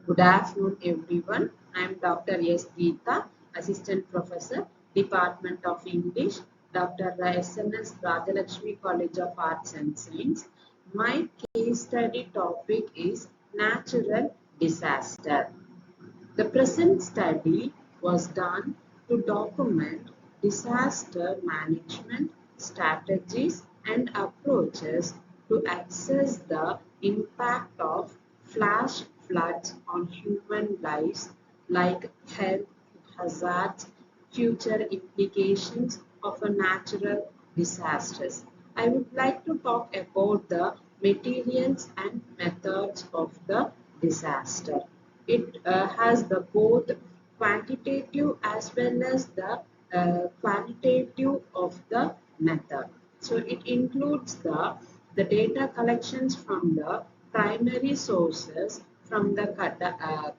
Good afternoon, everyone. I am Dr.S.Geetha, Assistant Professor, Department of English, Dr. S.N.S. Rajalakshmi College of Arts and Science. My case study topic is natural disaster. The present study was done to document disaster management strategies and approaches to assess the impact of flash floods on human lives, like health hazards, future implications of a natural disasters. I would like to talk about the materials and methods of the disaster. It has the both quantitative as well as the qualitative of the method. So it includes the data collections from the primary sources from the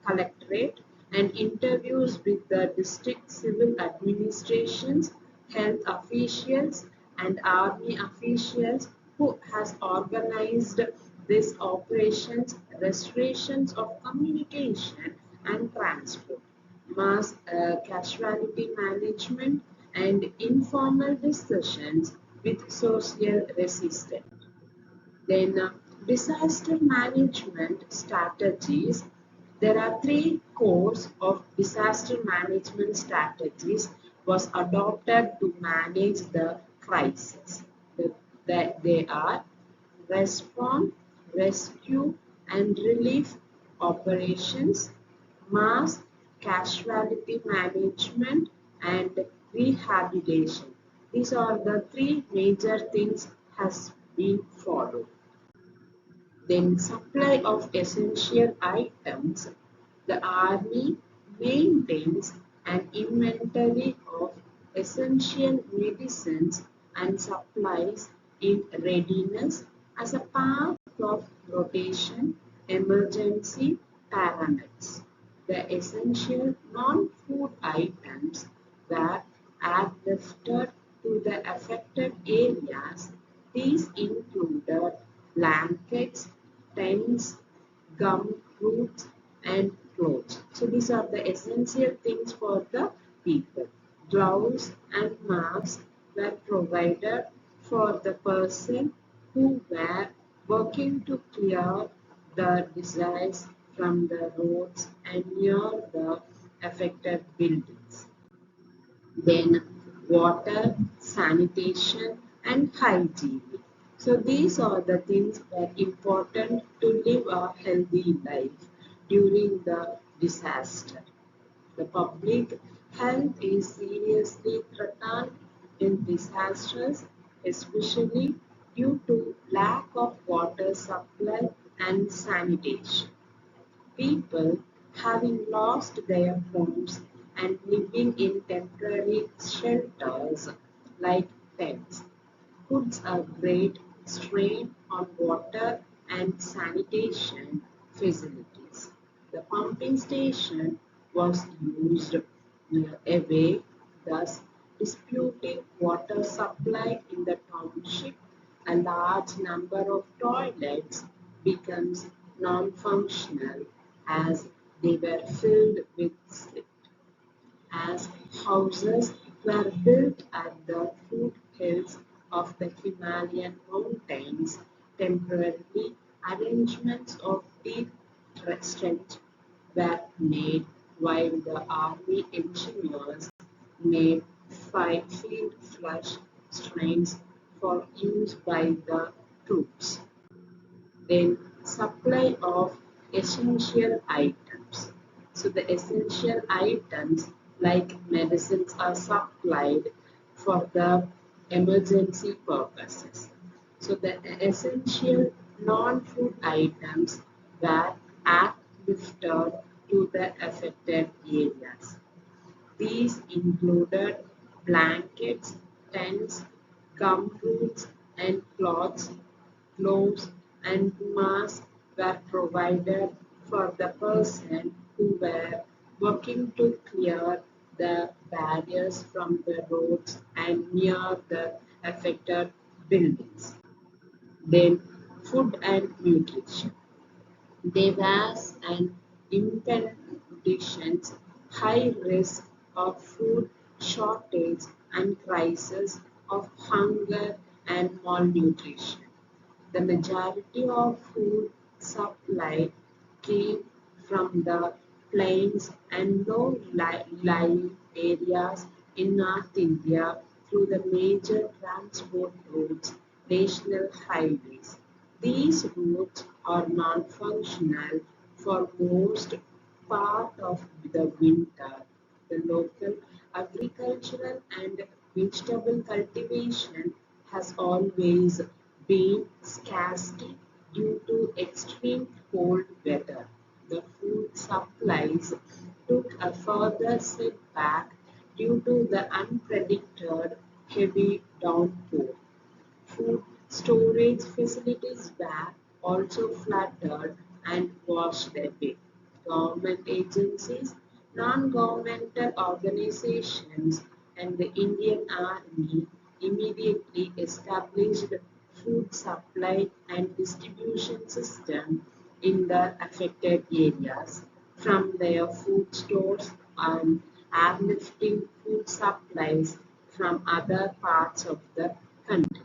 collectorate and interviews with the district civil administrations, health officials and army officials who has organized these operations, restorations of communication and transport, mass casualty management and informal discussions with social resistance. Then disaster management strategies. There are three cores of disaster management strategies was adopted to manage the crisis. They are response, rescue and relief operations, mass casualty management and rehabilitation. These are the three major things has been followed. Then supply of essential items. The army maintains an inventory of essential medicines and supplies in readiness as a part of rotation emergency paramedics. The essential non-food items were airlifted to the affected areas. These included blankets, tents, gum roots, and clothes. So these are the essential things for the people. Gloves and masks were provided for the person who were working to clear the disease from the roads and near the affected buildings. Then water, sanitation and hygiene. So these are the things that are important to live a healthy life during the disaster. The public health is seriously threatened in disasters, especially due to lack of water supply and sanitation. People having lost their homes and living in temporary shelters like tents puts a great strain on water and sanitation facilities. The pumping station was used away, thus disputing water supply in the township. A large number of toilets becomes non-functional as they were filled with slip. As houses were built at the foothills of the Himalayan mountains, temporarily arrangements of deep trench were made while the army engineers made field flush trains for use by the troops. Then supply of essential items. So the essential items like medicines are supplied for the emergency purposes. So the essential non-food items were airlifted to the affected areas. These included blankets, tents, gumboot and cloths, gloves and masks were provided for the person who were working to clear the barriers from the roads and near the affected buildings. Then food and nutrition. There was an impending conditions, high risk of food shortage and crisis of hunger and malnutrition. The majority of food supply came from the plains and low-lying areas in North India through the major transport routes, national highways. These routes are non-functional for most part of the winter. The local agricultural and vegetable cultivation has always been scarcity due to extreme cold weather. The food supplies took a further setback due to the unpredicted heavy downpour. Food storage facilities were also flooded and washed away. Government agencies, non-governmental organizations, and the Indian Army immediately established food supply and distribution system in the affected areas, from their food stores and airlifting food supplies from other parts of the country.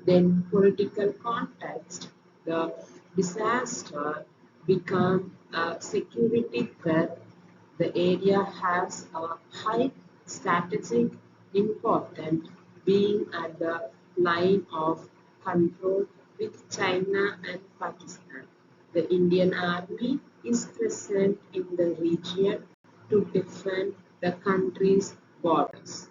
Then political context, the disaster became a security threat. The area has a high strategic importance, being at the line of control with China and Pakistan. The Indian Army is present in the region to defend the country's borders.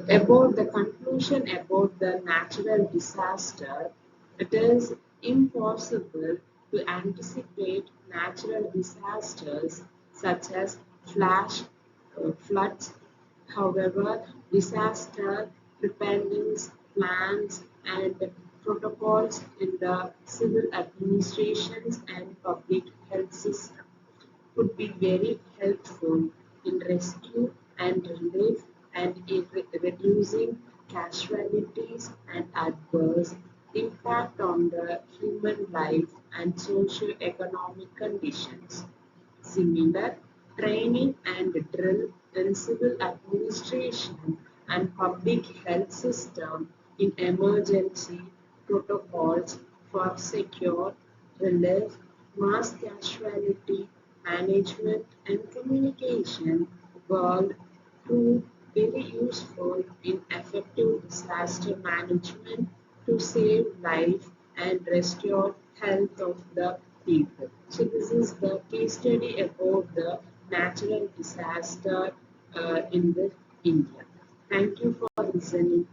About the conclusion about the natural disaster, it is impossible to anticipate natural disasters such as floods. However, disaster preparedness plans and protocols in the civil administrations and public health system could be very helpful in rescue and relief and in reducing casualties and adverse impact on the human life and socio-economic conditions. Similar training and drill in civil administration and public health system in emergency protocols for secure relief, mass casualty management and communication will prove very useful in effective disaster management to save life and restore health of the people. So this is the case study about the natural disaster in the India. Thank you for listening.